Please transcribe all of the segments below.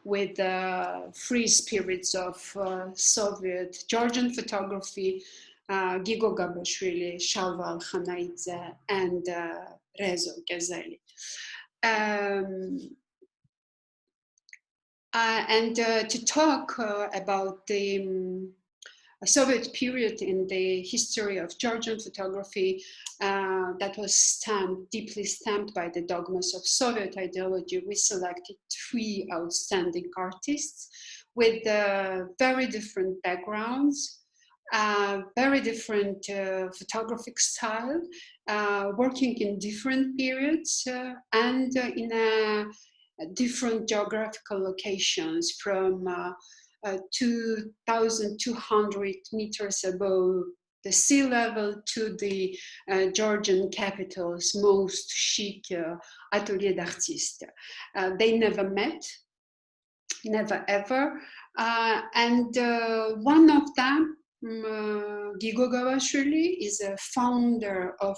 with free spirits of Soviet Georgian photography, Gigo Gabashvili, Shalva Alkhanaidze, and Rezo Kezeli. And to talk about the Soviet period in the history of Georgian photography that was deeply stamped by the dogmas of Soviet ideology, we selected 3 outstanding artists with very different backgrounds, very different photographic style, working in different periods and in different geographical locations, from 2,200 meters above the sea level to the Georgian capital's most chic atelier d'artiste. They never met, never ever. And one of them, Gigo Gabashvili, is a founder of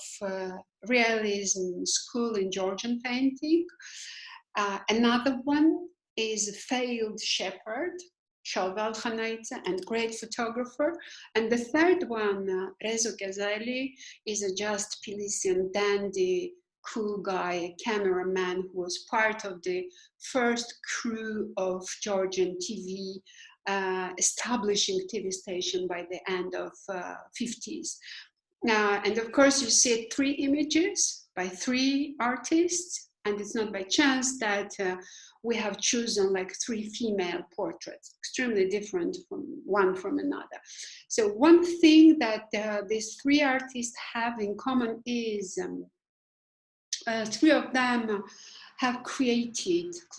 realism school in Georgian painting. Another one is a failed shepherd, Shalva Alkhanaidze, and great photographer. And the third one, Rezo Kezeli, is a just Tbilisian dandy, cool guy, cameraman who was part of the first crew of Georgian TV, establishing TV station by the end of 50s. And of course, you see 3 images by 3 artists, and it's not by chance that we have chosen like 3 female portraits, extremely different from one from another. So one thing that these 3 artists have in common is 3 of them have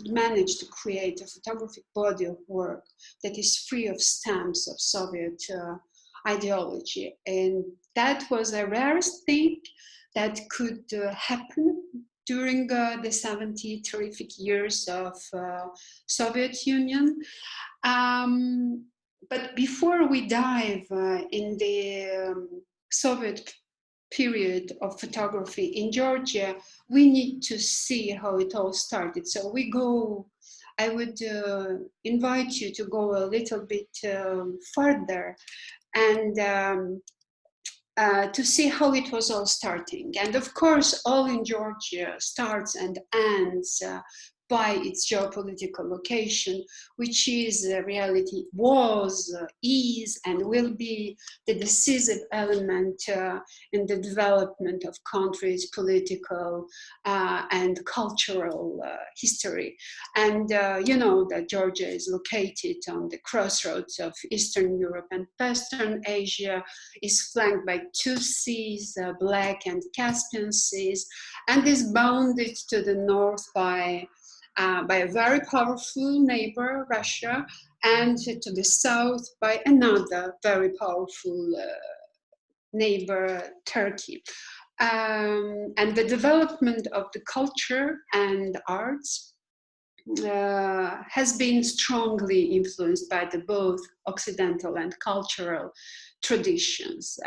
managed to create a photographic body of work that is free of stamps of Soviet ideology. And that was the rarest thing that could happen during the 70 terrific years of Soviet Union. But before we dive in the Soviet period of photography in Georgia, we need to see how it all started. So I would invite you to go a little bit further and to see how it was all starting. And of course, all in Georgia starts and ends by its geopolitical location, which is reality, is, and will be the decisive element in the development of countries' political and cultural history. And you know that Georgia is located on the crossroads of Eastern Europe and Western Asia, is flanked by 2 seas, Black and Caspian seas, and is bounded to the north by a very powerful neighbor, Russia, and to the south by another very powerful neighbor, Turkey. And the development of the culture and arts has been strongly influenced by both Occidental and cultural traditions.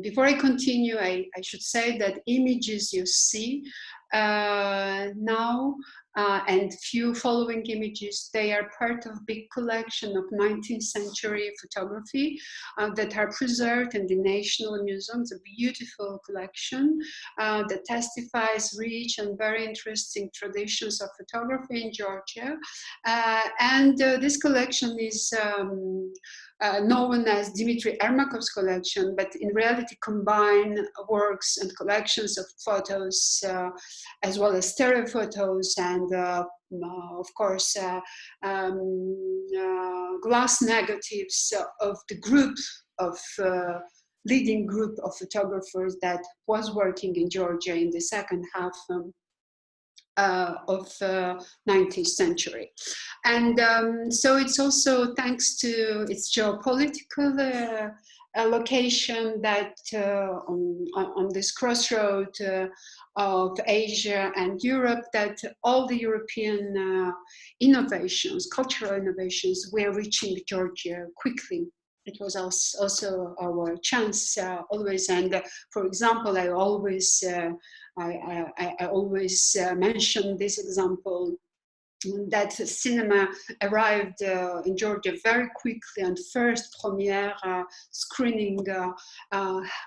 Before I continue, I should say that images you see now and few following images, they are part of a big collection of 19th century photography that are preserved in the National Museum. It's a beautiful collection that testifies rich and very interesting traditions of photography in Georgia. This collection is known as Dmitry Ermakov's collection, but in reality combine works and collections of photos as well as stereo photos and of course glass negatives of the group of leading group of photographers that was working in Georgia in the second half of 19th century. And so it's also thanks to its geopolitical location that on this crossroad of Asia and Europe, that all the European innovations, cultural innovations, were reaching Georgia quickly. It was also our chance always. And for example, I always mention this example that cinema arrived in Georgia very quickly, and first premiere screening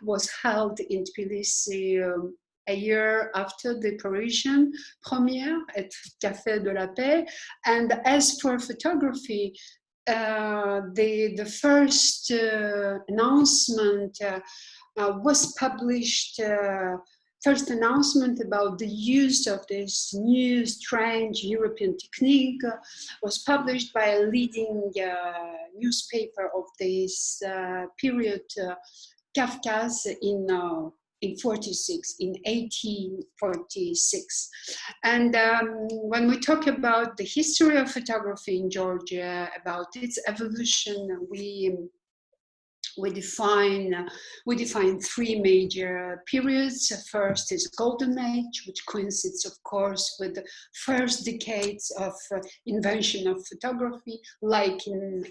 was held in Tbilisi a year after the Parisian premiere at Café de la Paix. And as for photography, the first announcement was published. First announcement about the use of this new strange European technique was published by a leading newspaper of this period, Kafkas, in 1846. And when we talk about the history of photography in Georgia, about its evolution, we define three major periods. First is Golden Age, which coincides, of course, with the first decades of invention of photography, like in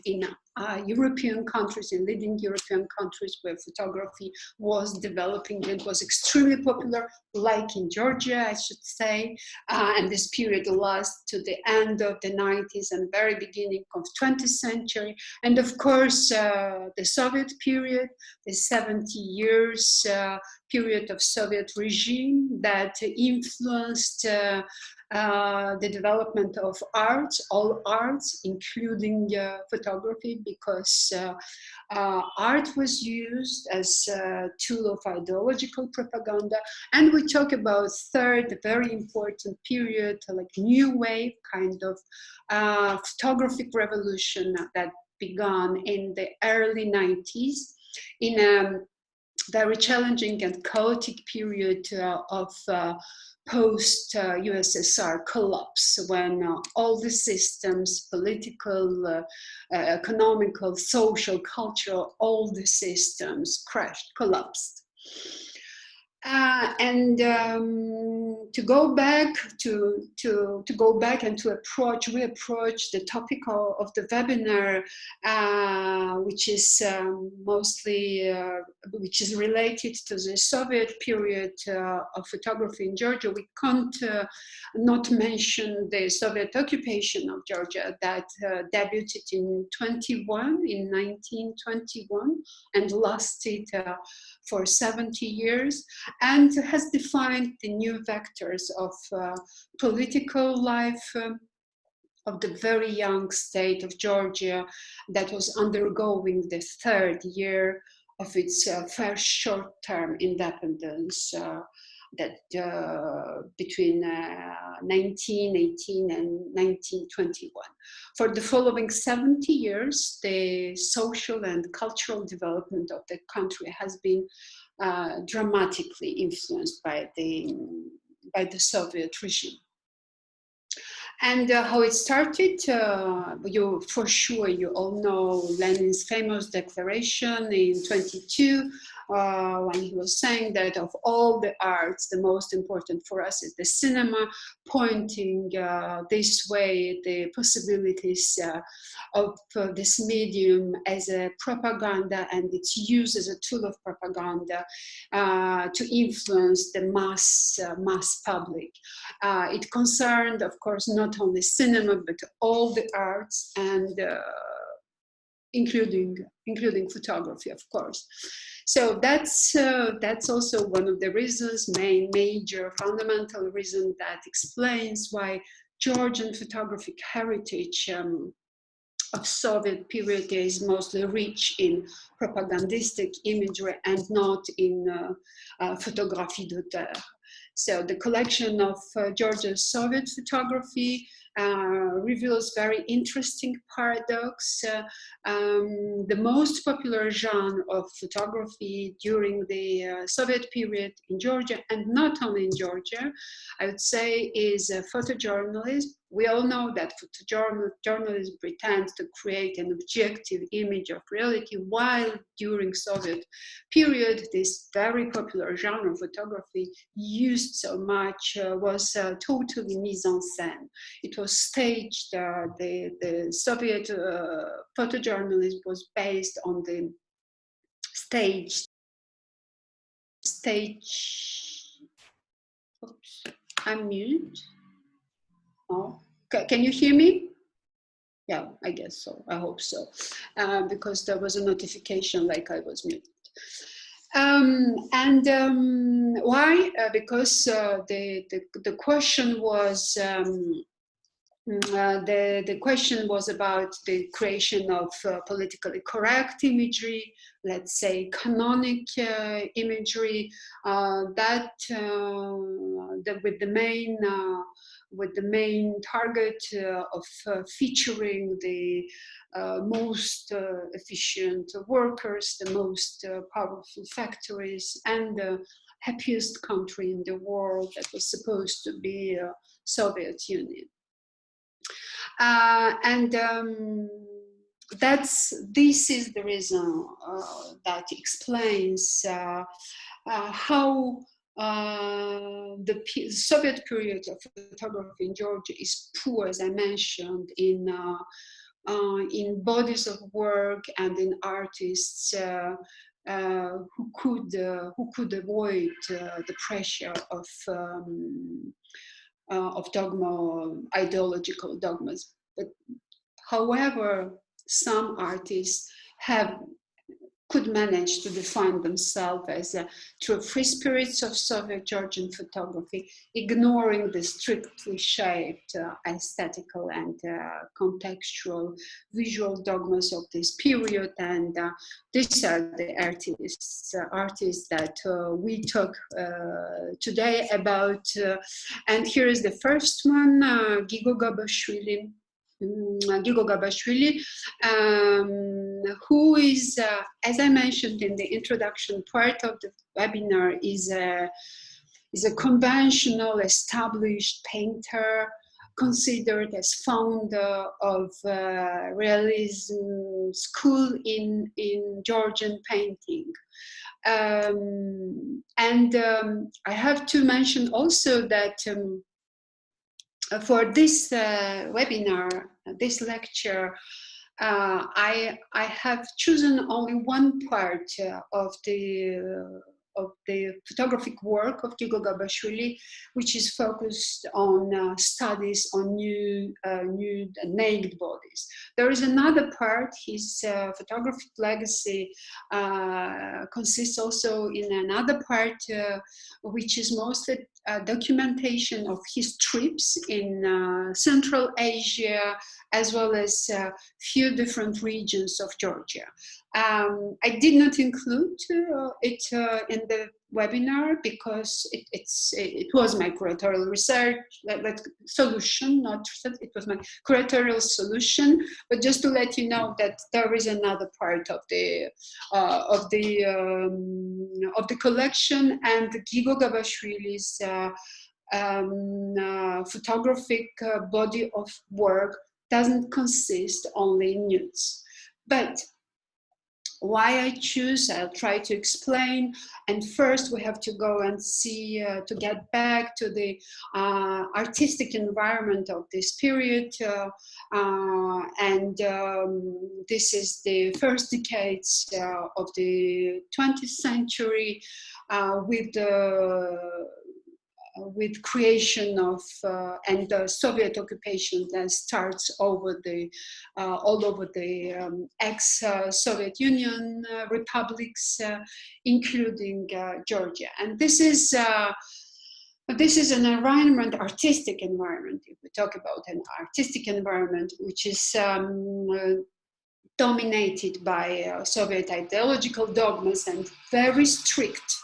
European countries, in leading European countries where photography was developing and was extremely popular, like in Georgia, I should say. And this period lasts to the end of the 90s and very beginning of 20th century. And of course, the Soviet period, the 70 years period of Soviet regime that influenced the development of arts, all arts, including photography, because art was used as a tool of ideological propaganda. And we talk about third, very important period, like new wave kind of photographic revolution that began in the early 90s in a very challenging and chaotic period of post-USSR collapse, when all the systems, political, economical, social, cultural, all the systems crashed, collapsed. And to go back and to approach the topic of the webinar, which is mostly which is related to the Soviet period of photography in Georgia. We can't not mention the Soviet occupation of Georgia that debuted in 1921, and lasted for 70 years. And has defined the new vectors of political life of the very young state of Georgia that was undergoing the third year of its first short-term independence between 1918 and 1921. For the following 70 years, the social and cultural development of the country has been dramatically influenced by the Soviet regime. And how it started, for sure you all know Lenin's famous declaration in 22, when he was saying that of all the arts, the most important for us is the cinema, pointing this way the possibilities of this medium as a propaganda and its use as a tool of propaganda to influence the mass public. It concerned, of course, not only cinema, but all the arts, and including photography, of course. So that's also one of the reasons, major fundamental reason that explains why Georgian photographic heritage of Soviet period is mostly rich in propagandistic imagery and not in photographie d'auteur. So the collection of Georgia's Soviet photography reveals very interesting paradox. The most popular genre of photography during the Soviet period in Georgia, and not only in Georgia, I would say, is photojournalism. We all know that photojournalism pretends to create an objective image of reality, while during Soviet period, this very popular genre of photography used so much was totally mise en scène. It was staged. The Soviet photojournalism was based on the stage. Oops, I'm mute. Oh, Can you hear me? Yeah, I guess so. I hope so, because there was a notification like I was muted. Why? Because the question was the question was about the creation of politically correct imagery, let's say canonic imagery, with the main target of featuring the most efficient workers, the most powerful factories, and the happiest country in the world that was supposed to be Soviet Union. This is the reason that explains how the Soviet period of photography in Georgia is poor, as I mentioned, in bodies of work and in artists who could avoid the pressure of ideological dogmas. But however, some artists could manage to define themselves as true free spirits of Soviet Georgian photography, ignoring the strictly shaped aesthetical and contextual visual dogmas of this period. And these are the artists that we talk today about. And here is the first one, Gigo Gabashvili. Who is, as I mentioned in the introduction part of the webinar, is a conventional established painter, considered as founder of realism school in Georgian painting. I have to mention also that for this webinar, this lecture, I have chosen only one part of the photographic work of Gigo Gabashvili, which is focused on studies on nude naked bodies. There is another part. His photographic legacy consists also in another part, which is mostly documentation of his trips in Central Asia, as well as few different regions of Georgia. I did not include it in the webinar because it was my curatorial research solution, not it was my curatorial solution. But just to let you know that there is another part of the collection, and Gigo Gabashvili's photographic body of work doesn't consist only in nudes. But why I choose, I'll try to explain. And first we have to go and see, to get back to the artistic environment of this period. This is the first decades of the 20th century with creation of and the Soviet occupation that starts over all over the ex-Soviet Union republics, including Georgia. And this is an environment, artistic environment. If we talk about an artistic environment, which is dominated by Soviet ideological dogmas and very strict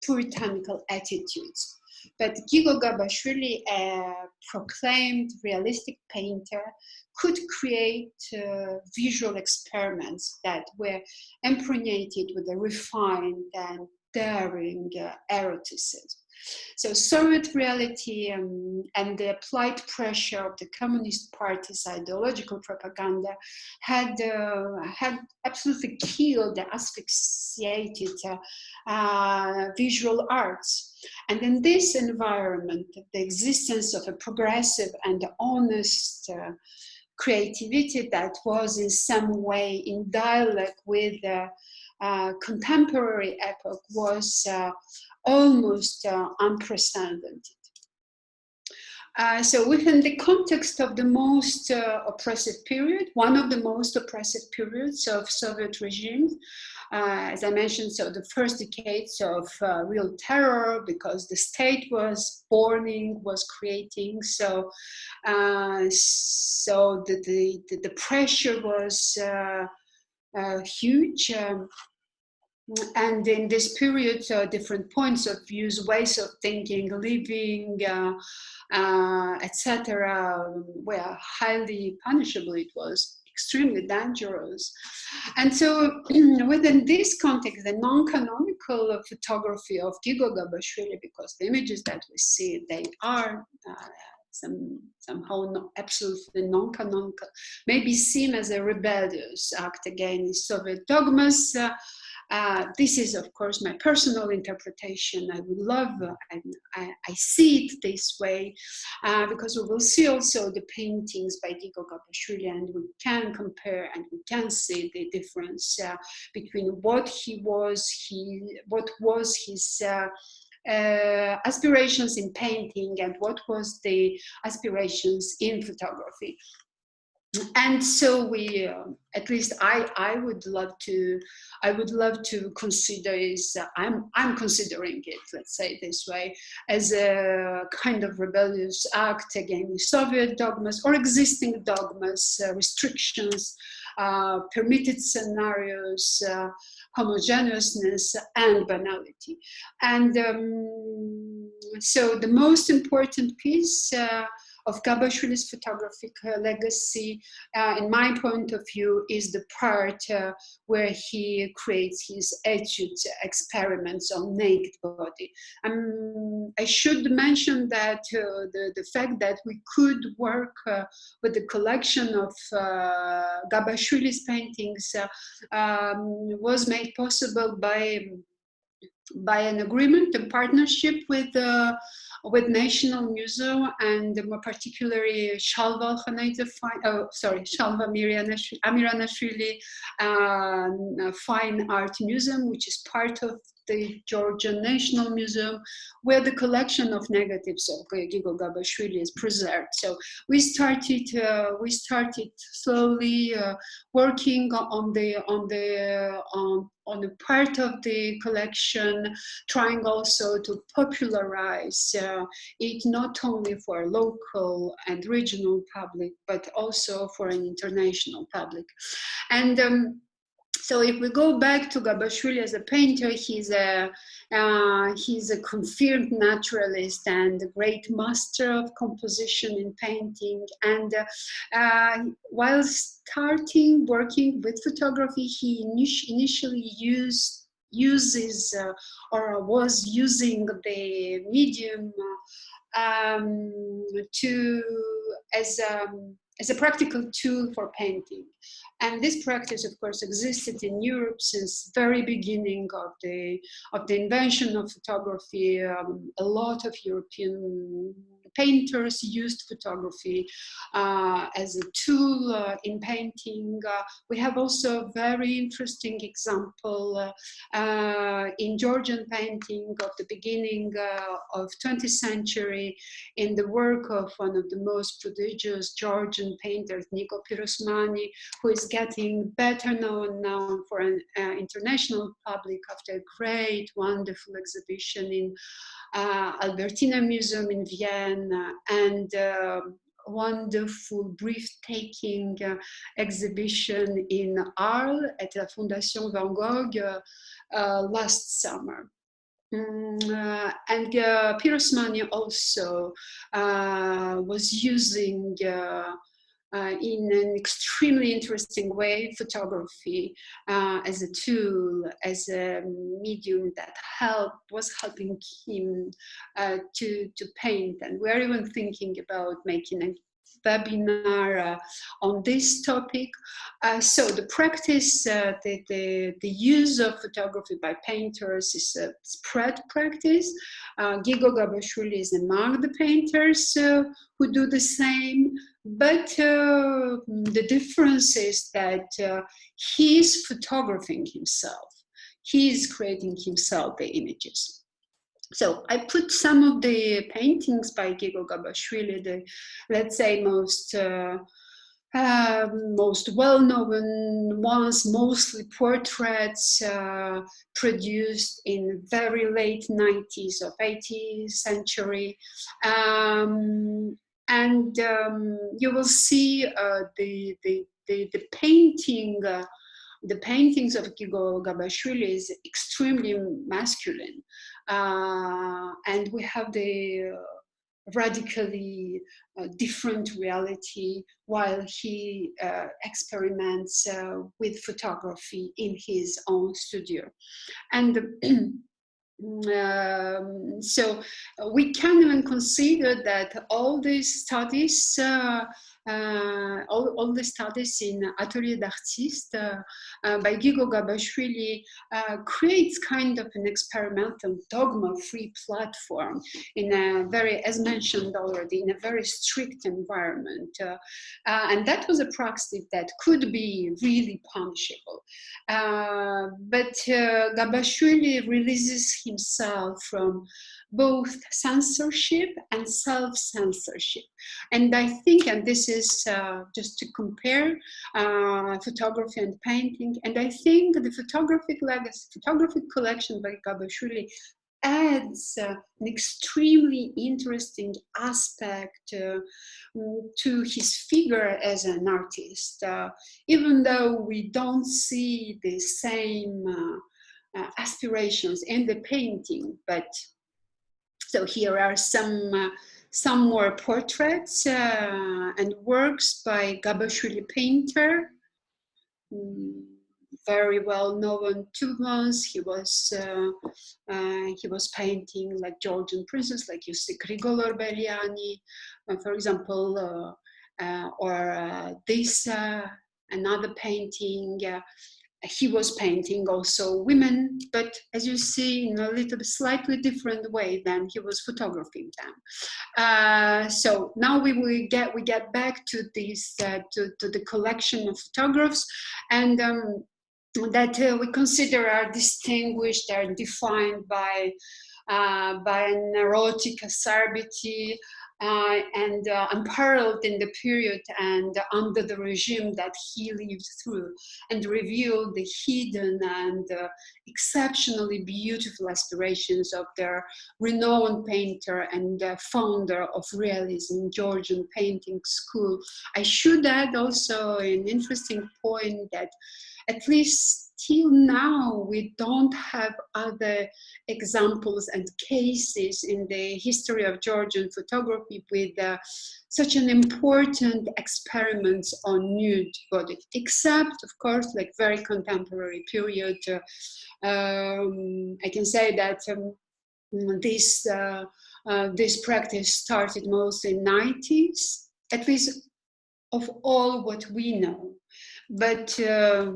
puritanical attitudes. But Gigo Gabashvili, a proclaimed realistic painter, could create visual experiments that were impregnated with a refined and daring eroticism. So Soviet reality and the applied pressure of the Communist Party's ideological propaganda had absolutely killed the asphyxiated visual arts. And in this environment, the existence of a progressive and honest creativity that was in some way in dialogue with the contemporary epoch was almost unprecedented. So within the context of the most oppressive period, one of the most oppressive periods of Soviet regimes, as I mentioned, so the first decades of real terror, because the state was forming, was creating. So, so the pressure was huge. And in this period, different points of views, ways of thinking, living, etc., were highly punishable. It was extremely dangerous. And so within this context, the non-canonical photography of Gigo Gabashvili, because the images that we see, they are somehow absolutely non-canonical, may be seen as a rebellious act against Soviet dogmas. This is, of course, my personal interpretation. I would love, I see it this way, because we will see also the paintings by Gigo Gabashvili, and we can compare and we can see the difference between what what was his aspirations in painting and what was the aspirations in photography. And so we, at least I would love to consider is I'm considering it, let's say this way, as a kind of rebellious act against Soviet dogmas or existing dogmas, restrictions, permitted scenarios, homogeneousness, and banality. And so the most important piece of Gabashvili's photographic legacy, in my point of view, is the part where he creates his etude experiments on naked body. I should mention that the fact that we could work with the collection of Gabashvili's paintings was made possible by an agreement, a partnership with National Museum, and more particularly Shalva Alkhanaidze, Shalva Amiranashvili Fine Art Museum, which is part of the Georgian National Museum, where the collection of negatives of Gigo Gabashvili is preserved. So we started slowly working on a part of the collection, trying also to popularize it not only for a local and regional public, but also for an international public. And so if we go back to Gabashvili as a painter, he's a confirmed naturalist and a great master of composition in painting. And while starting working with photography, he initially uses or was using the medium as a practical tool for painting. And this practice, of course, existed in Europe since the very beginning of the invention of photography. A lot of European painters used photography as a tool in painting. We have also a very interesting example in Georgian painting of the beginning of 20th century in the work of one of the most prodigious Georgian painters, Nico Pirosmani, who is getting better known now for an international public after a great, wonderful exhibition in Albertina Museum in Vienna, and wonderful, breathtaking exhibition in Arles at la Fondation Van Gogh last summer. And Pirosmani also was using in an extremely interesting way photography as a tool, as a medium that was helping him to paint. And we're even thinking about making a webinar on this topic. So the practice, the use of photography by painters is a spread practice. Gigo Gabashvili is among the painters who do the same, but the difference is that he is photographing himself. He is creating himself the images. So I put some of the paintings by Gigo Gabashvili, the, let's say, most well-known ones, mostly portraits produced in very late 90s of 18th century. You will see the painting. The paintings of Gigo Gabashvili is extremely masculine, and we have the radically different reality while he experiments with photography in his own studio. And so we can even consider that all these studies, all the studies in Atelier d'Artiste by Gigo Gabashvili creates kind of an experimental dogma-free platform in a very, as mentioned already, in a very strict environment. And that was a practice that could be really punishable. But Gabashvili releases himself from both censorship and self-censorship. And I think, and this is just to compare photography and painting, and I think the photographic legacy, photographic collection by Gabashvili adds an extremely interesting aspect to his figure as an artist, even though we don't see the same aspirations in the painting. But so here are some more portraits and works by Gabashvili painter. Very well known two ones. He was painting like Georgian princes, like you see Grigol Orbeliani, for example, or this another painting. He was painting also women, but as you see, in a little bit slightly different way than he was photographing them. So now we get back to this to the collection of photographs, and that we consider are distinguished, are defined by an erotic acerbity and unparalleled in the period and under the regime that he lived through, and revealed the hidden and exceptionally beautiful aspirations of their renowned painter and founder of realism, Georgian painting school. I should add also an interesting point that at least till now, we don't have other examples and cases in the history of Georgian photography with such an important experiments on nude body, except, of course, like very contemporary period. I can say that this practice started mostly in 90s, at least of all what we know. But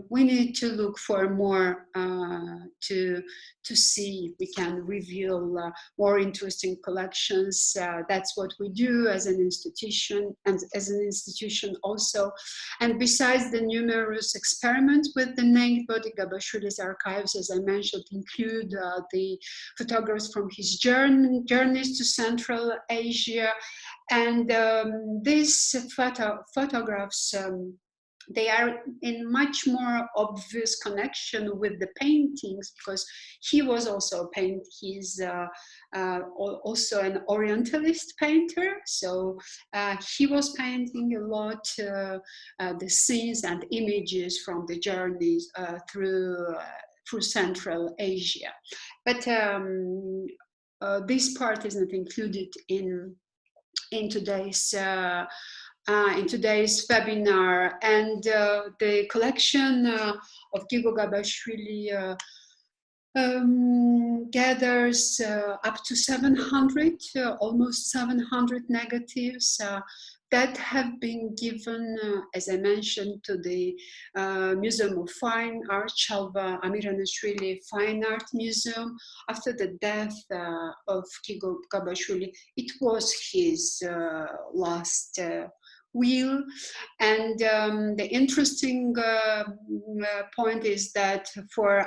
we need to look for more to see if we can reveal more interesting collections. That's what we do as an institution, and as an institution also. And besides the numerous experiments with the naked body, Gabashvili's archives, as I mentioned, include the photographs from his journeys to Central Asia, and these photographs. They are in much more obvious connection with the paintings, because he was also he's also an Orientalist painter. So he was painting a lot the scenes and images from the journeys through Central Asia. But this part is not included in today's webinar, and the collection of Gigo Gabashvili gathers up to 700, almost 700 negatives that have been given, as I mentioned, to the Museum of Fine Art, Shalva Alkhanaidze Fine Art Museum. After the death of Gigo Gabashvili, it was his last will. And the interesting point is that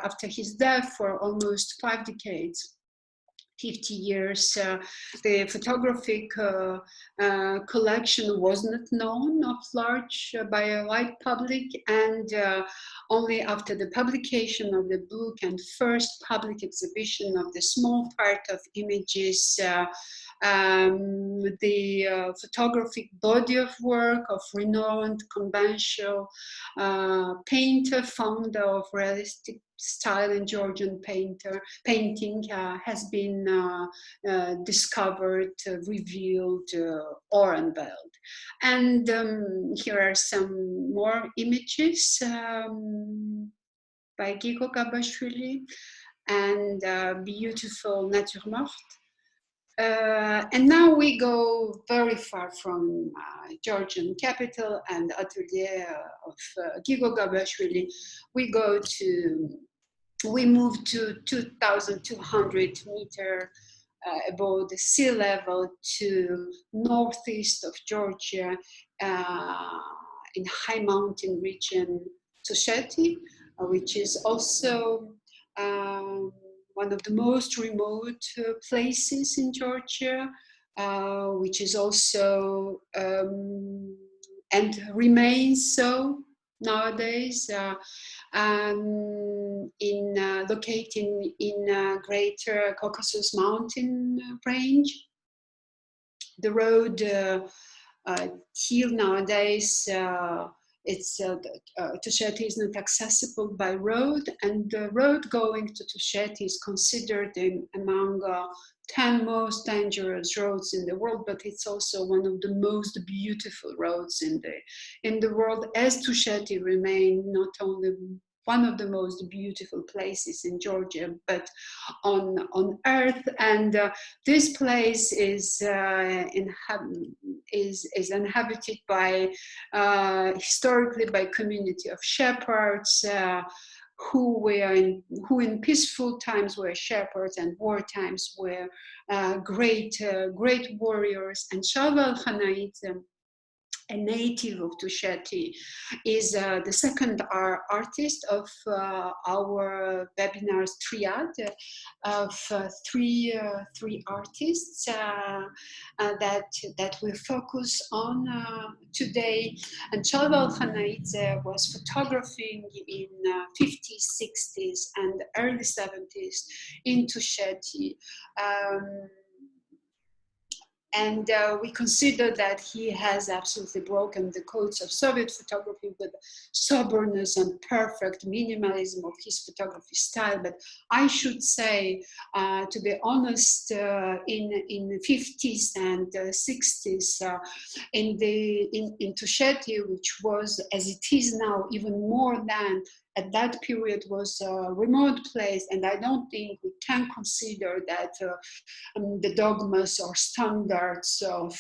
after his death, for almost 5 decades, 50 years, the photographic collection was not known of large by a wide public, and only after the publication of the book and first public exhibition of the small part of images, the photographic body of work of renowned conventional painter, founder of realistic style in Georgian painting has been discovered, revealed, or unveiled. And here are some more images by Gigo Gabashvili and beautiful nature morte. And now we go very far from Georgian capital and atelier of Gigo Gabashvili. We move to 2,200 meters above the sea level to northeast of Georgia in high mountain region Tusheti, which is also one of the most remote places in Georgia, which is also and remains so nowadays, located in Greater Caucasus Mountain range. The road till nowadays, Tusheti is not accessible by road, and the road going to Tusheti is considered among 10 most dangerous roads in the world, but it's also one of the most beautiful roads in the world, as Tusheti remains not only one of the most beautiful places in Georgia, but on earth. And this place is inhabited by historically by community of shepherds who in peaceful times were shepherds and war times were great warriors. And Shalva Alkhanaidze, a native of Tusheti, is the second artist of our webinars triad of three artists that we focus on today. And Shalva Alkhanaidze was photographing in 50s, 60s, and early 70s in Tusheti. And we consider that he has absolutely broken the codes of Soviet photography with soberness and perfect minimalism of his photography style. But I should say, to be honest, in the 50s and 60s, in Tusheti, which was, as it is now, even more than at that period, was a remote place, and I don't think we can consider that the dogmas or standards of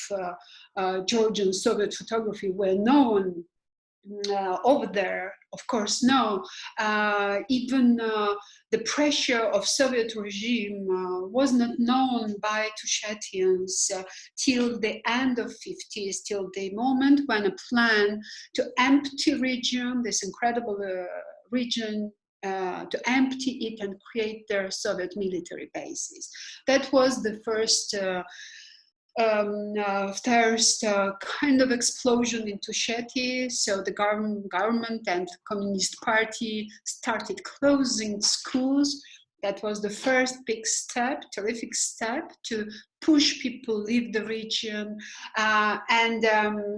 Georgian Soviet photography were known over there. Of course, no. Even the pressure of Soviet regime was not known by Tushetians till the end of 50s, till the moment when a plan to empty region, this incredible region, to empty it and create their Soviet military bases. That was the first kind of explosion in Tusheti. So the government and Communist Party started closing schools. That was the first big step, terrific step, to push people leave the region and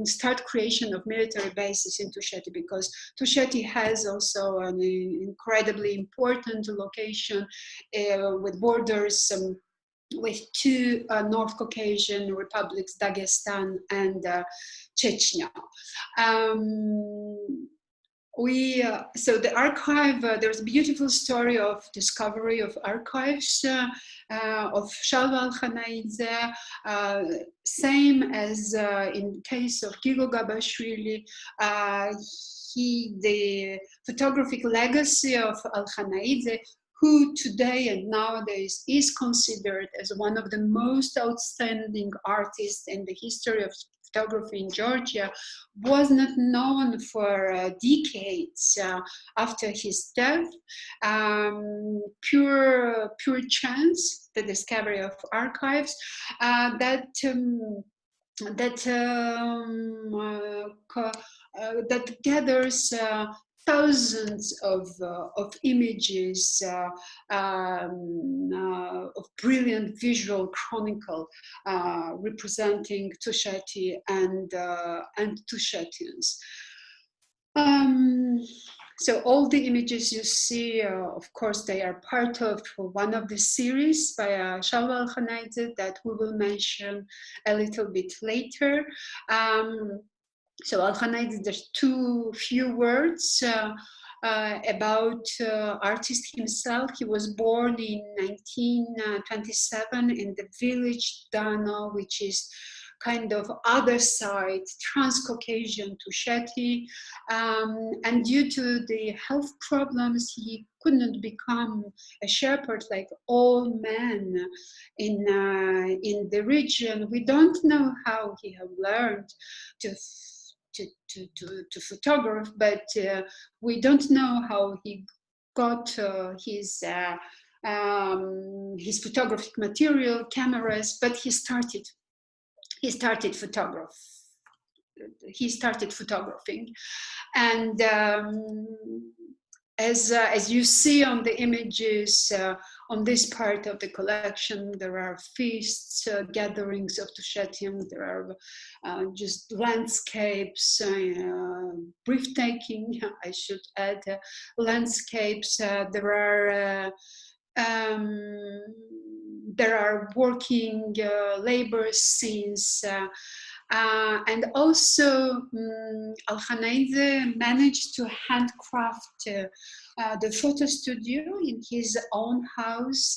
start creation of military bases in Tusheti, because Tusheti has also an incredibly important location with borders with two North Caucasian republics, Dagestan and Chechnya. So the archive, there's a beautiful story of discovery of archives of Shalva Alkhanaidze, same as in case of Gigo Gabashvili. The photographic legacy of Alkhanaidze, who today and nowadays is considered as one of the most outstanding artists in the history of photography in Georgia was not known for decades after his death. Pure chance, the discovery of archives, that gathers thousands of images of brilliant visual chronicle representing Tusheti and Tushetians. So all the images you see, of course, they are part of one of the series by Shalva Alkhanaidze that we will mention a little bit later. So Alkhanaidze, there's few words about artist himself. He was born in 1927 in the village Dano, which is kind of other side, Transcaucasian Tusheti, and due to the health problems, he could not become a shepherd like all men in the region. We don't know how he had learned to photograph, but we don't know how he got his photographic material, cameras, but he started photographing, and as you see on the images on this part of the collection, there are feasts, gatherings of Tushetians, there are just landscapes, breathtaking, I should add, landscapes. There are working labor scenes, and also Alkhanaidze managed to handcraft the photo studio in his own house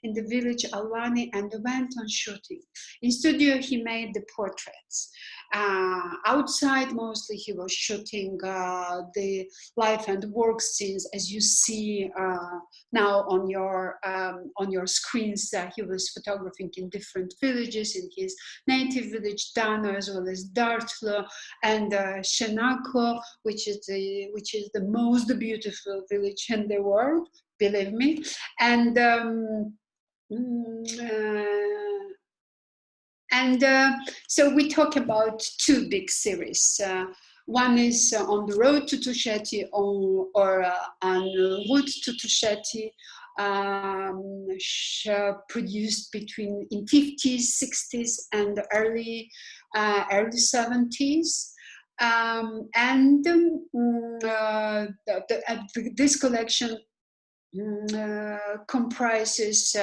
in the village Alani, and went on shooting. In studio he made the portraits. Outside mostly he was shooting the life and work scenes, as you see now on your screens. He was photographing in different villages, in his native village Dano, as well as Dartlo and Shenako, which is the most beautiful village in the world, believe me. And so we talk about two big series. One is On the Road to Tusheti, or En route to Tusheti, produced in 50s, 60s, and early 70s. This collection comprises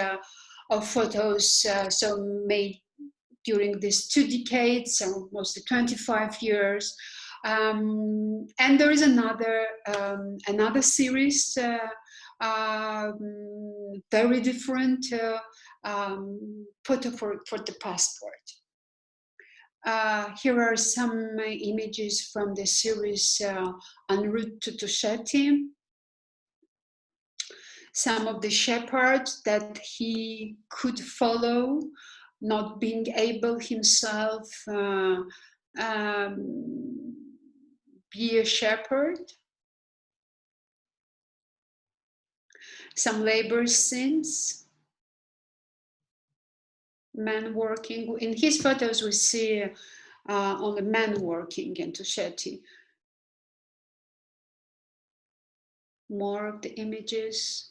of photos made during these 2 decades, so mostly 25 years. And there is another series, very different, photo for the passport. Here are some images from the series En route to Tusheti. Some of the shepherds that he could follow, not being able himself be a shepherd. Some labor scenes, men working. In his photos we see only men working in Tusheti. More of the images.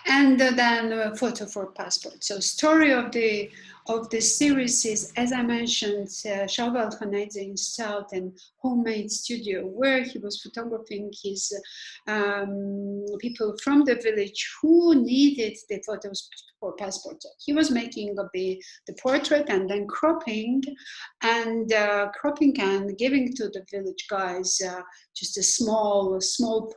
And then a photo for passport. So story of the series is, as I mentioned, Shalva Alkhanaidze installed a homemade studio where he was photographing his people from the village who needed the photos for passport. He was making the portrait and then cropping and giving to the village guys just a small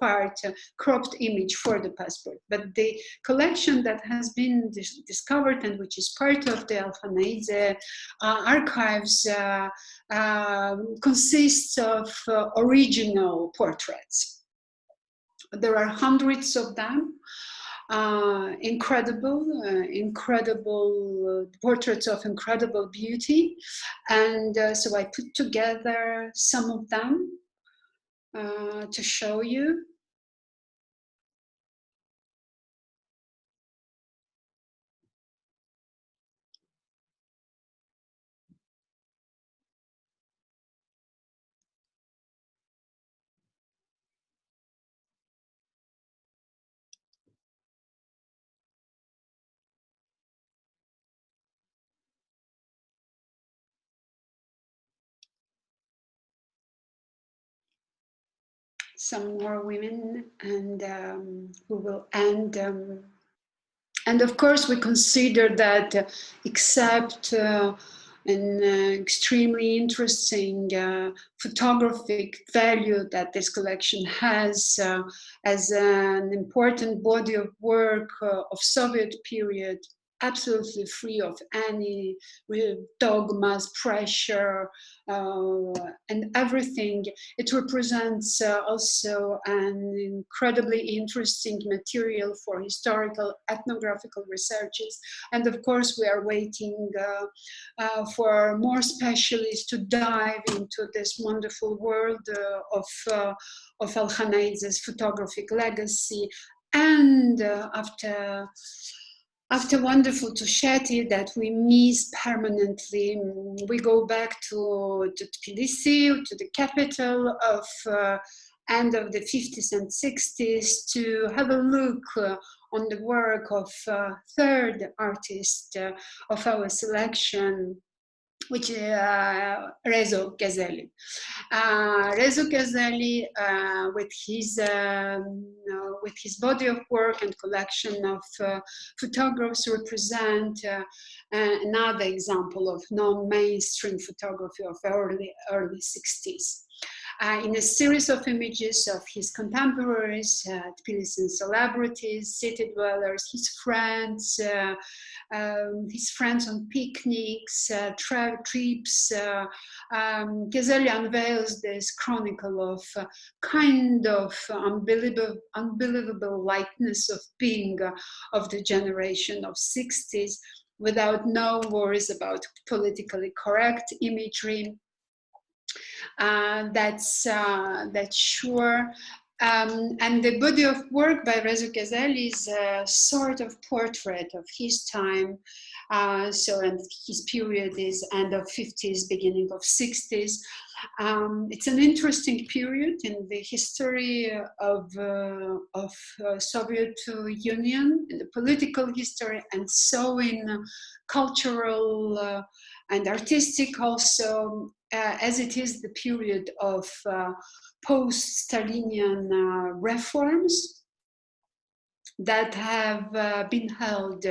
part, cropped image for the passport. But the collection that has been discovered and which is part of the Alkhanaidze archives consists of original portraits. There are hundreds of them. incredible portraits of incredible beauty. And so I put together some of them to show you. Some more women, and we will end. And of course, we consider that except an extremely interesting photographic value that this collection has as an important body of work of Soviet period, absolutely free of any dogmas, pressure, and everything. It represents also an incredibly interesting material for historical ethnographical researches. And of course, we are waiting for more specialists to dive into this wonderful world of Alkhanaidze's photographic legacy. And after wonderful Tusheti that we miss permanently, we go back to Tbilisi, to the capital of end of the 50s and 60s, to have a look on the work of third artist of our selection, which is Rezo Kezeli. Rezo Kezeli, with his body of work and collection of photographs, represent another example of non-mainstream photography of early 60s. In a series of images of his contemporaries, Tbilisi celebrities, city dwellers, his friends on picnics, trips, Kezeli unveils this chronicle of kind of unbelievable lightness of being of the generation of 60s, without no worries about politically correct imagery. That's sure. And the body of work by Rezo Kezeli is a sort of portrait of his time. And his period is end of 50s, beginning of 60s. It's an interesting period in the history of Soviet Union, in the political history, and so in cultural and artistic also, as it is the period of post-Stalinian reforms that have been held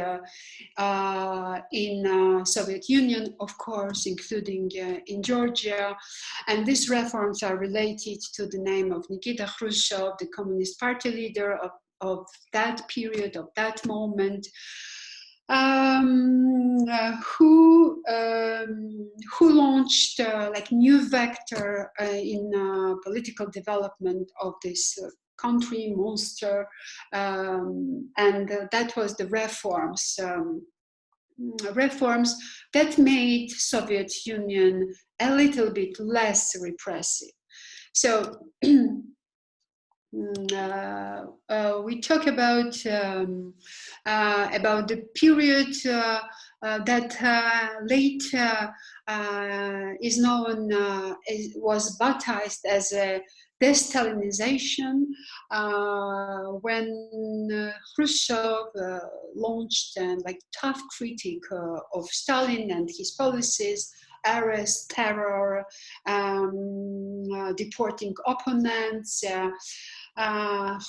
in Soviet Union, of course, including in Georgia. And these reforms are related to the name of Nikita Khrushchev, the Communist Party leader of that period, of that moment. Who launched like new vector in political development of this country monster, and that was the reforms that made Soviet Union a little bit less repressive. So we talk about the period that later is known, was baptized as a de-Stalinization, when Khrushchev launched a tough critique of Stalin and his policies, arrest, terror, deporting opponents.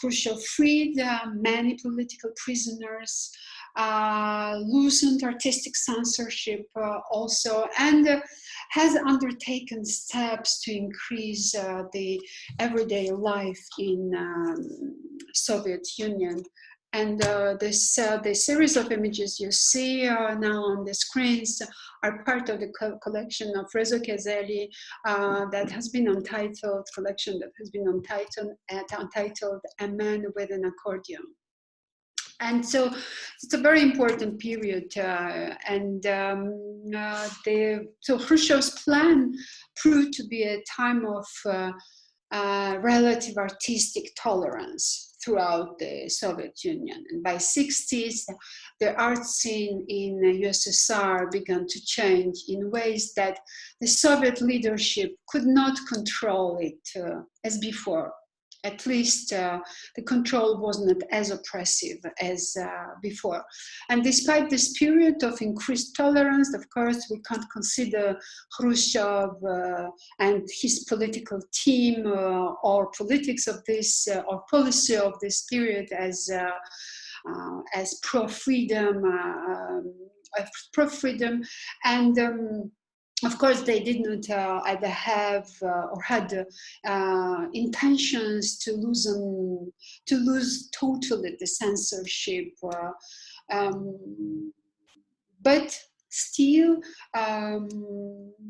Khrushchev freed many political prisoners, loosened artistic censorship also, and has undertaken steps to increase the everyday life in Soviet Union. And the series of images you see now on the screens are part of the collection of Rezo Kezeli that has been untitled, entitled A Man with an Accordion. And so it's a very important period, so Khrushchev's plan proved to be a time of relative artistic tolerance throughout the Soviet Union. And by 60s, the art scene in USSR began to change in ways that the Soviet leadership could not control it as before. At least the control was not as oppressive as before. And despite this period of increased tolerance, of course, we can't consider Khrushchev and his political team or politics of this or policy of this period as pro-freedom, and of course, they did not either have or had intentions to lose totally the censorship, but still,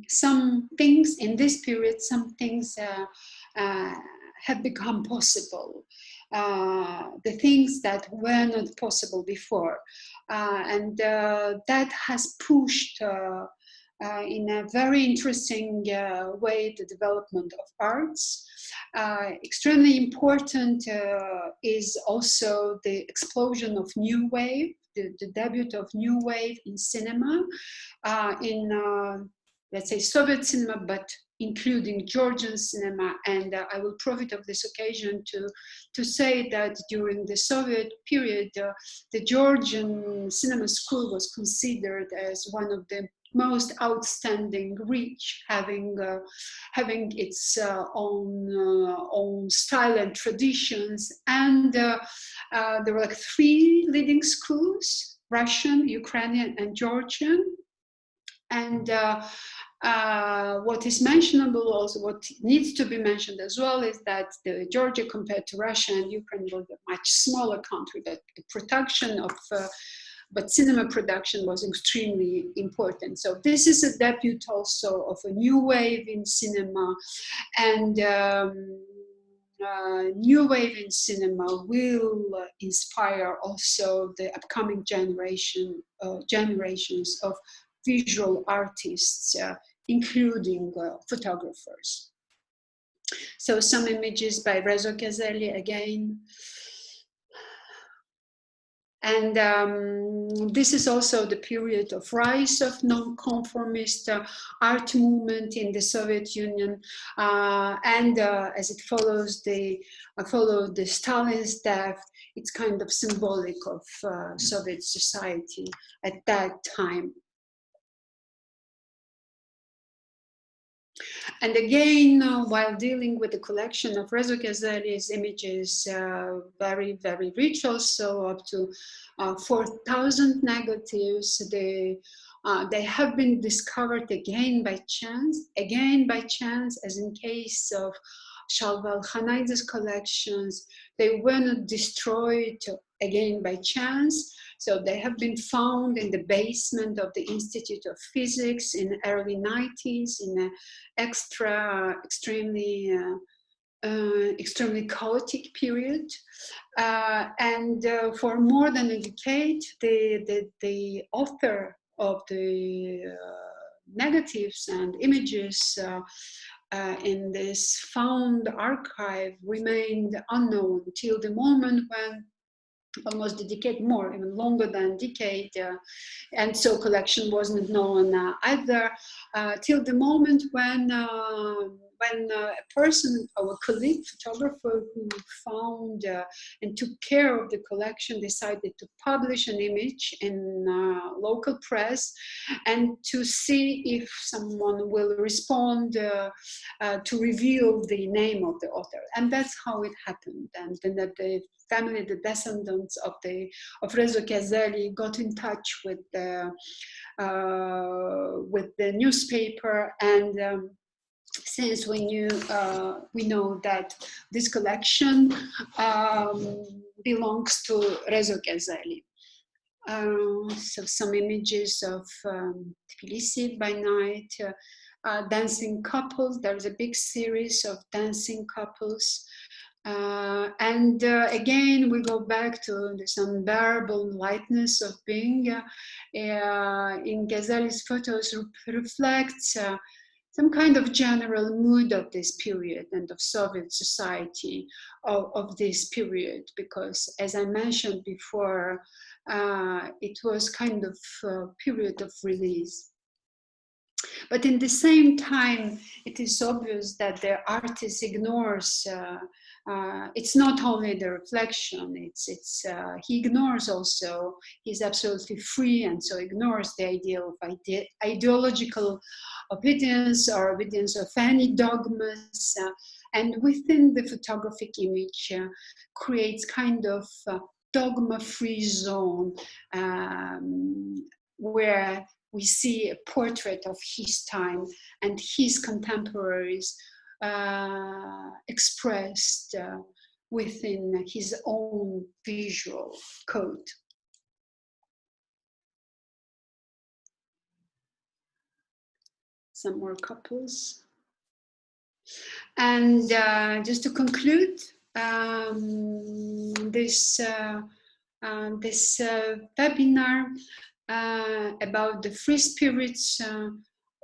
some things in this period, some things have become possible. The things that were not possible before, and that has pushed. In a very interesting way, the development of arts. Extremely important is also the explosion of new wave, the debut of new wave in cinema, let's say Soviet cinema, but including Georgian cinema. And I will profit of this occasion to say that during the Soviet period, the Georgian cinema school was considered as one of the most outstanding, rich, having its own style and traditions. And there were like 3 leading schools: Russian, Ukrainian, and Georgian. And what is mentionable also, what needs to be mentioned as well, is that Georgia, compared to Russia and Ukraine, was a much smaller country, but the production of but cinema production was extremely important. So this is a debut also of a new wave in cinema, and new wave in cinema will inspire also the upcoming generations of visual artists, including photographers. So some images by Rezo Kezeli again. And this is also the period of rise of non-conformist art movement in the Soviet Union, and as it follows followed the Stalin's death, it's kind of symbolic of Soviet society at that time. And again, while dealing with the collection of Rezo Kezeli's images, very, very rich also, up to 4,000 negatives, they have been discovered again by chance, as in case of Shalva Alkhanaidze's collections. They were not destroyed again by chance. So they have been found in the basement of the Institute of Physics in the early 90s in an extremely chaotic period. And for more than a decade, the author of the negatives and images in this found archive remained unknown till the moment when, almost a decade more, even longer than a decade, and so collection wasn't known either, till the moment when a person, our colleague photographer who found and took care of the collection, decided to publish an image in local press and to see if someone will respond to reveal the name of the author. And that's how it happened. And then that the family, the descendants of Rezo Kezeli, got in touch with the newspaper, and since we know that this collection belongs to Rezo Kezeli. So some images of Tbilisi by night, dancing couples. There's a big series of dancing couples. Again, we go back to this unbearable lightness of being. In Kezeli's photos reflects some kind of general mood of this period and of Soviet society of this period, because as I mentioned before, it was kind of a period of release. But in the same time, it is obvious that the artist ignores, it's not only the reflection, he ignores also, he's absolutely free, and so ignores the idea of ideological obedience or obedience of any dogmas, and within the photographic image creates kind of dogma-free zone where we see a portrait of his time and his contemporaries expressed within his own visual code. Some more couples. And just to conclude this webinar about the free spirits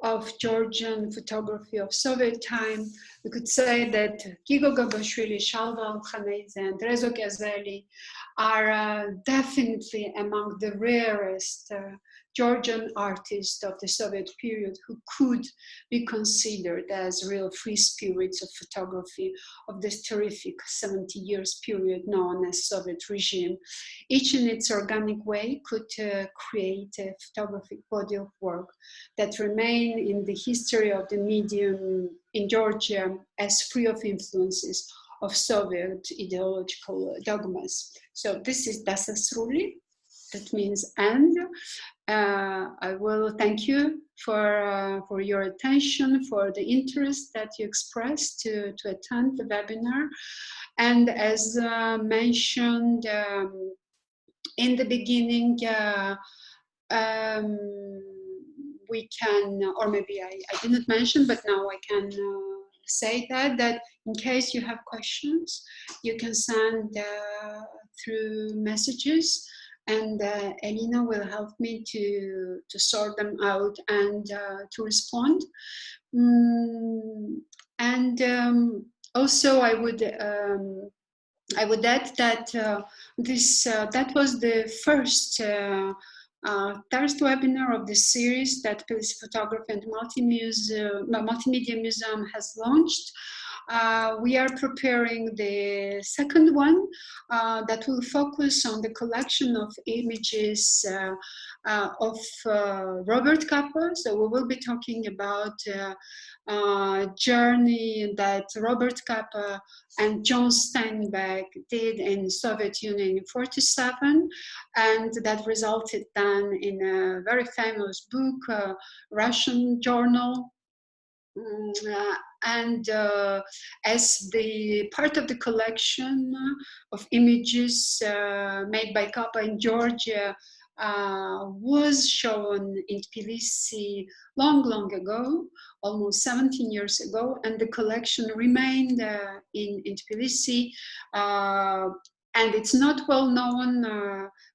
of Georgian photography of Soviet time, we could say that Gigo Gabashvili, Shalva Alkhanaidze, and Rezo Kezeli are definitely among the rarest Georgian artists of the Soviet period who could be considered as real free spirits of photography of this terrific 70 years period known as Soviet regime. Each in its organic way could create a photographic body of work that remain in the history of the medium in Georgia as free of influences of Soviet ideological dogmas. So this is Dasasruli, that means and. I will thank you for your attention, for the interest that you expressed to attend the webinar. And as mentioned in the beginning, we can, or maybe I didn't mention, but now I can say that in case you have questions, you can send through messages, and Elena will help me to sort them out and to respond. Also, I would add that that was the first webinar of the series that Tbilisi Photography and Multimedia Museum has launched. We are preparing the second one that will focus on the collection of images of Robert Capa. So we will be talking about journey that Robert Capa and John Steinbeck did in Soviet Union in 1947, and that resulted then in a very famous book, Russian journal. As the part of the collection of images made by Capa in Georgia was shown in Tbilisi long ago, almost 17 years ago, and the collection remained in Tbilisi, and it's not well known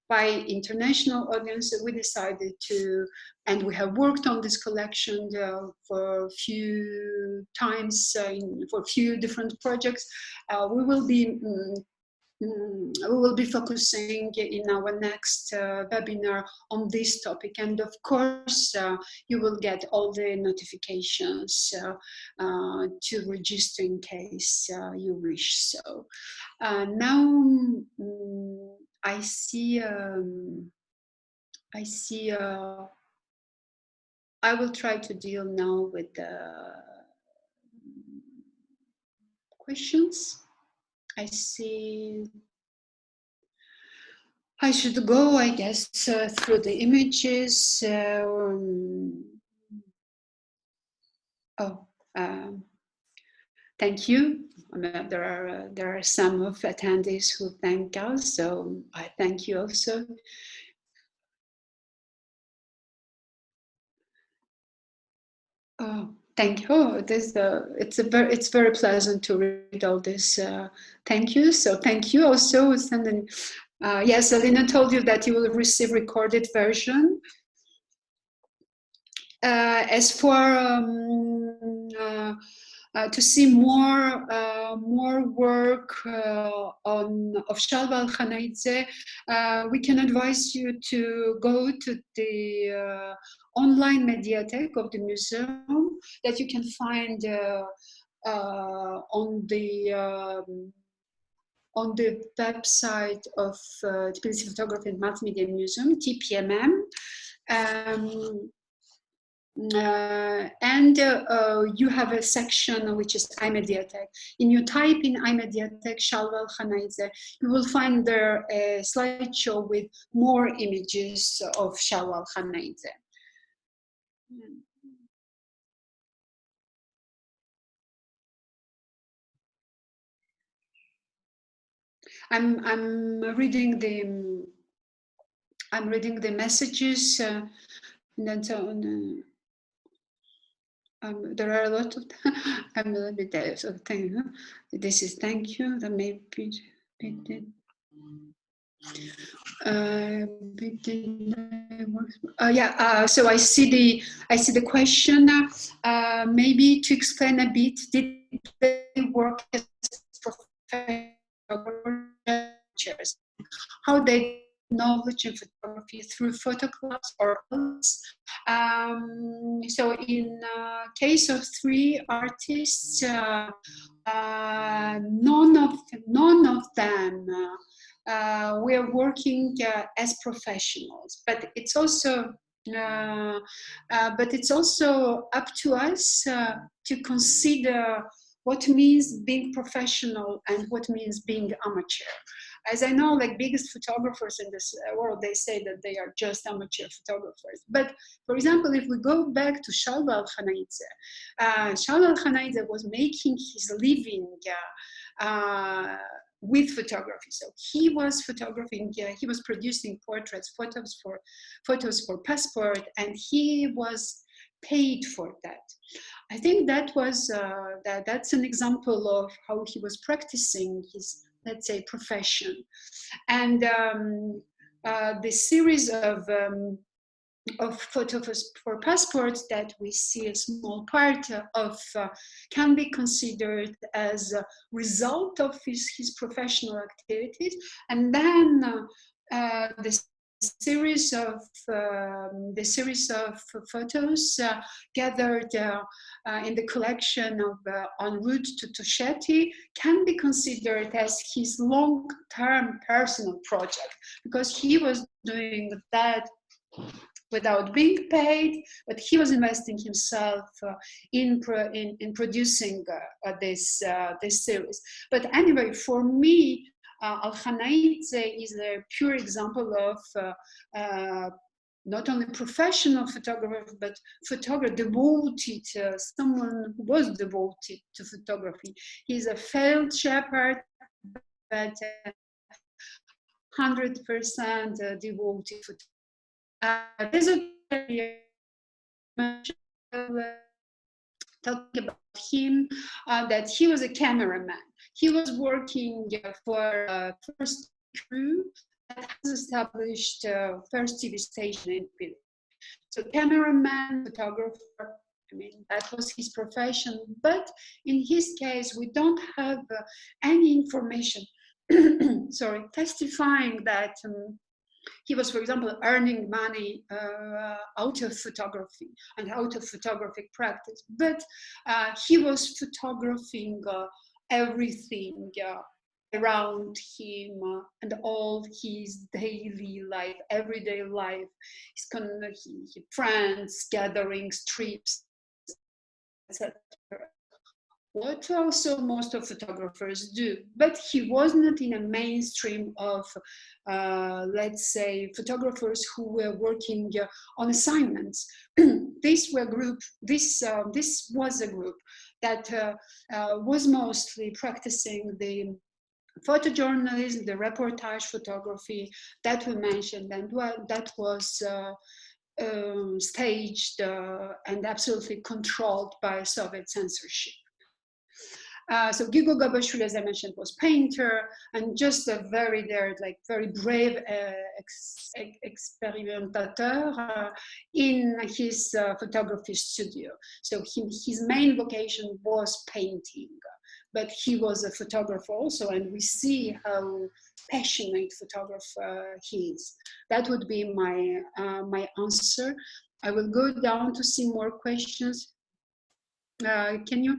by international audience. We decided to, and we have worked on this collection for a few times, for a few different projects. We will be focusing in our next webinar on this topic, and of course you will get all the notifications to register in case you wish so. Now I see I will try to deal now with the questions. I see I should go, I guess, through the images. Thank you. There are some of attendees who thank us, so I thank you also. Oh, Thank you. Oh, it's very pleasant to read all this. Thank you. So thank you also, sending. Yes, Alina told you that you will receive recorded version. As for to see more work of Shalva Alkhanaidze, we can advise you to go to the online mediathèque of the museum that you can find on the website of Tbilisi Photography and Multimedia Museum, TPMM. And you have a section which is iMediathèque. And you type in iMediathèque Shalva Alkhanaidze, you will find there a slideshow with more images of Shalva Alkhanaidze. I'm reading the messages, and then so on. There are a lot of. I'm a little bit there. So thank you. This is thank you. That may be. So I see the question. Maybe to explain a bit, did they work as professors? How they knowledge in photography through photographs or else? So in case of 3 artists, none of them we're working as professionals, but it's also up to us to consider what means being professional and what means being amateur. As I know, like biggest photographers in this world, they say that they are just amateur photographers. But for example, if we go back to Shalva Alkhanaidze, Shalva Alkhanaidze was making his living with photography. So he was photographing, he was producing portraits, photos for passport, and he was paid for that. I think that was that's an example of how he was practicing his, let's say, profession. And the series of photos for passports that we see a small part of can be considered as a result of his professional activities. And then the series of photos gathered in the collection of En route to Tusheti can be considered as his long-term personal project, because he was doing that without being paid, but he was investing himself in producing this series. But anyway, for me, Alkhanaidze is a pure example of not only professional photographer, but photographer devoted, someone who was devoted to photography. He's a failed shepherd, but 100% devoted to Rezo Kezeli, talking about him, that he was a cameraman. He was working for first crew that has established first TV station in Tbilisi. So cameraman, photographer, I mean, that was his profession. But in his case, we don't have any information, sorry, testifying that he was, for example, earning money out of photography and out of photographic practice. But he was photographing everything around him and all his daily life, everyday life, his friends, gatherings, trips, etc. What also most of photographers do, but he was not in a mainstream of, let's say, photographers who were working on assignments. This was a group that was mostly practicing the photojournalism, the reportage photography that we mentioned, and that was staged and absolutely controlled by Soviet censorship. So Gigo Gabashvili, as I mentioned, was painter and just a very brave experimentateur in his photography studio. So his main vocation was painting, but he was a photographer also, and we see how passionate photographer he is. That would be my my answer. I will go down to see more questions. Can you?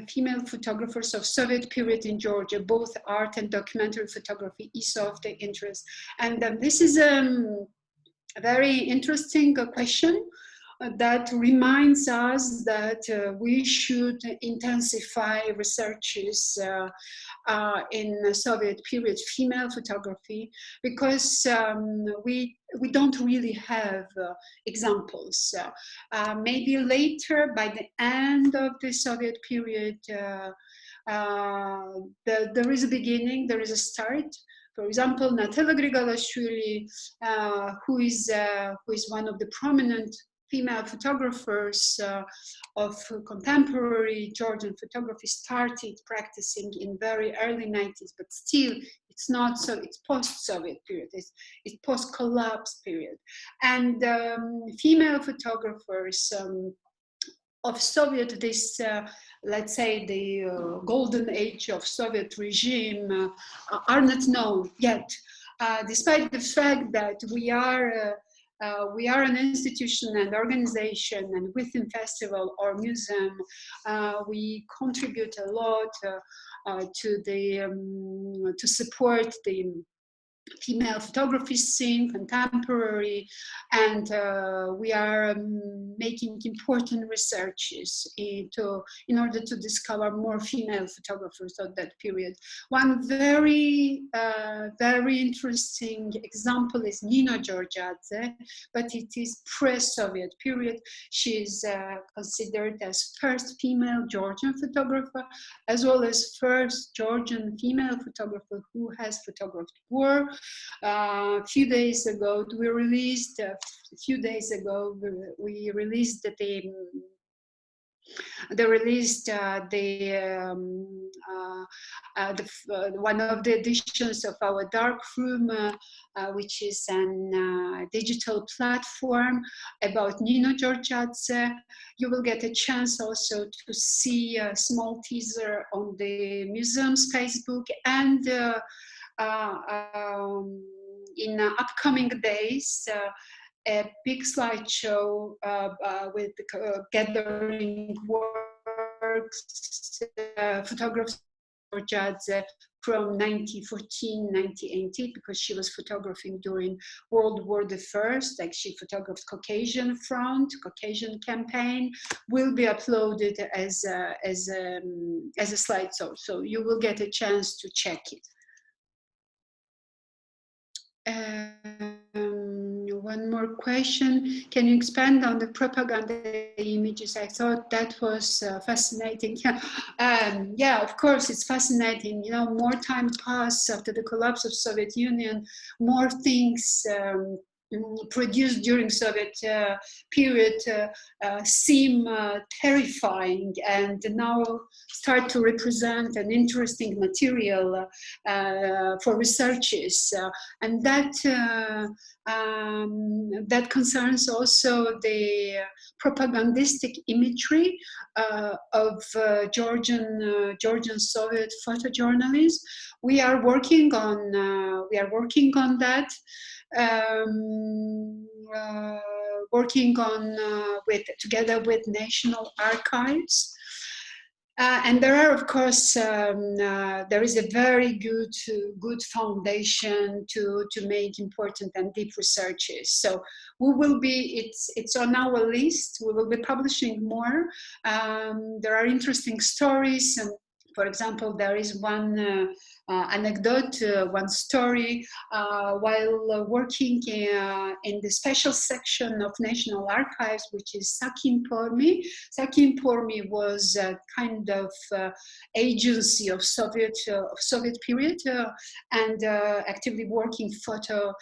Female photographers of Soviet period in Georgia, both art and documentary photography is of the interest. And this is a very interesting question that reminds us that we should intensify researches in Soviet period female photography, because we don't really have examples. Maybe later, by the end of the Soviet period, there is a beginning, there is a start. For example, Natalia Grigorashvili, who is one of the prominent female photographers of contemporary Georgian photography, started practicing in very early 90s, but still it's not so, it's post-Soviet period, it's post-collapse period. And female photographers of Soviet, this, let's say the golden age of Soviet regime are not known yet, despite the fact that we are an institution and organization, and within festival or museum, we contribute a lot to support the female photography scene, contemporary, and we are making important researches in order to discover more female photographers of that period. One very interesting example is Nina Nijaradze, but it is pre-Soviet period. She is considered as first female Georgian photographer, as well as first Georgian female photographer who has photographed war. A few days ago, we released one of the editions of our dark room, which is a digital platform about Nina Nijaradze. You will get a chance also to see a small teaser on the museum's Facebook, and in upcoming days, a big slideshow with gathering works, photographs of Nijaradze from 1914-1918, because she was photographing during World War I. Like, she photographed Caucasian Front, Caucasian campaign, will be uploaded as a slideshow. So you will get a chance to check it. One more question. Can you expand on the propaganda images? I thought that was fascinating. Yeah, of course, it's fascinating. You know, more time passed after the collapse of Soviet Union, more things produced during Soviet period seem terrifying, and now start to represent an interesting material for researches, and that that concerns also the propagandistic imagery of Georgian Soviet photojournalism. We are working on that. Working on together with National Archives, and there are, of course, there is a very good foundation to make important and deep researches. So we will be, it's on our list. We will be publishing more. There are interesting stories, and for example, there is one anecdote, one story. While working in the special section of National Archives, which is Sakin Pormi. Sakin Pormi was a kind of agency of Soviet period, and actively working photo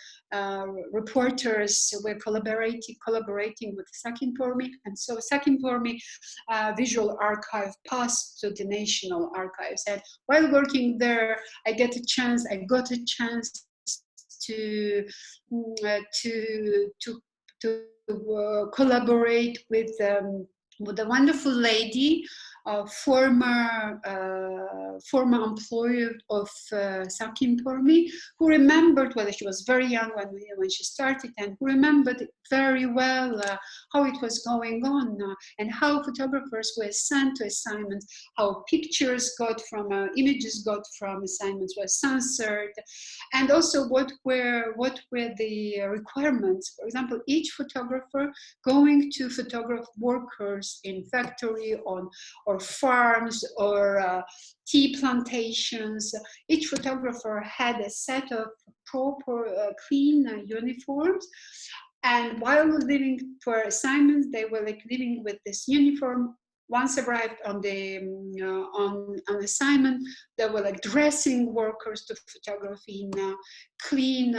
reporters were collaborating with Sakin Pormi, and so Sakin Pormi visual archive passed to the National Archives. And while working there, I got a chance to collaborate with a wonderful lady, former employee of Sakin Pormi, who remembered, well, she was very young when she started, and who remembered very well how it was going on, and how photographers were sent to assignments, how pictures images got from assignments were censored, and also what were the requirements. For example, each photographer going to photograph workers in factory or farms or tea plantations. Each photographer had a set of proper clean uniforms, and while living for assignments, they were like living with this uniform. Once arrived on the on assignment, they were like dressing workers to photography in clean,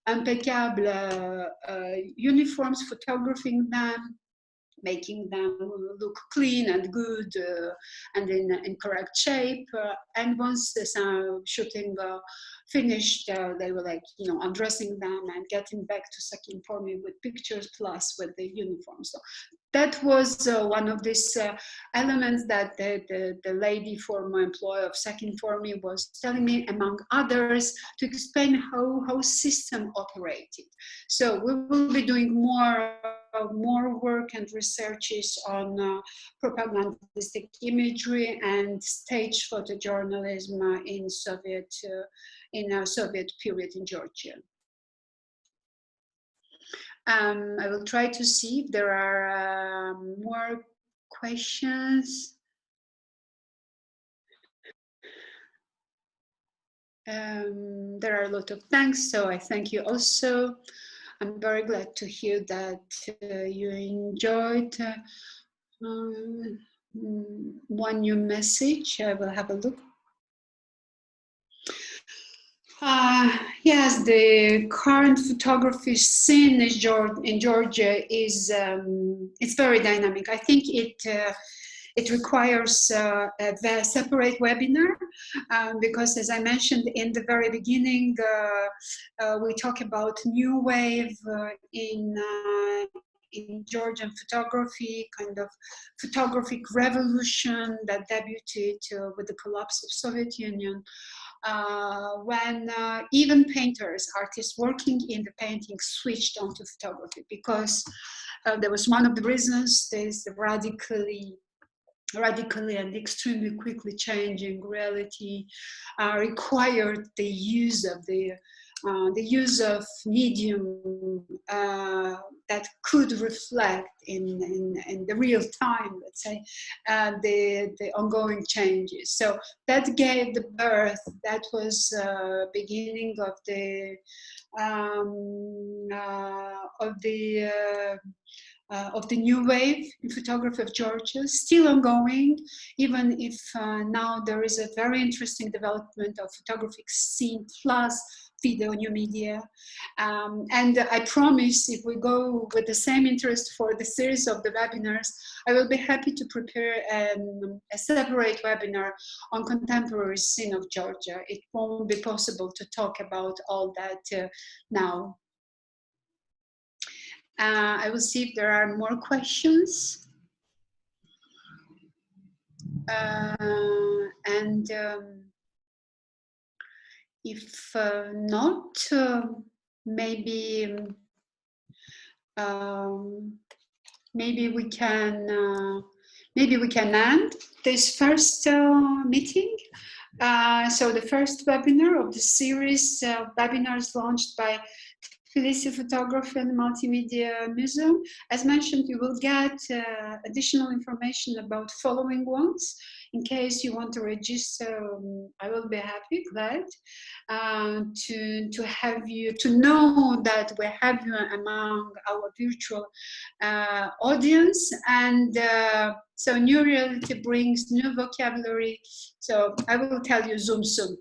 impeccable uniforms, photographing them, making them look clean and good and in correct shape. And once the shooting finished, they were like, undressing them and getting back to Sakin Pormi with pictures plus with the uniform. So that was one of these elements that the lady, former employee of Sakin Pormi, was telling me, among others, to explain how system operated. So we will be doing more work and researches on propagandistic imagery and stage photojournalism in Soviet period in Georgia. I will try to see if there are more questions. There are a lot of thanks, so I thank you also. I'm very glad to hear that you enjoyed one new message. I will have a look. Yes, the current photography scene in Georgia is it's very dynamic. I think it requires a separate webinar because, as I mentioned in the very beginning, we talk about new wave in Georgian photography, kind of photographic revolution that debuted with the collapse of Soviet Union. When even painters, artists working in the painting switched onto photography, because there was one of the reasons there's radically and extremely quickly changing reality required the use of medium that could reflect in the real time, let's say, the ongoing changes. So that gave the birth. That was beginning of the new wave in photography of Georgia, still ongoing, even if now there is a very interesting development of photographic scene plus video, new media. And I promise, if we go with the same interest for the series of the webinars, I will be happy to prepare a separate webinar on contemporary scene of Georgia. It won't be possible to talk about all that now. I will see if there are more questions. If not, maybe we can end this first meeting. So the first webinar of the series, webinars launched by Tbilisi Photography and Multimedia Museum. As mentioned, you will get additional information about following ones. In case you want to register, I will be happy, glad to have you, to know that we have you among our virtual audience. And so New Reality brings new vocabulary. So I will tell you Zoom soon.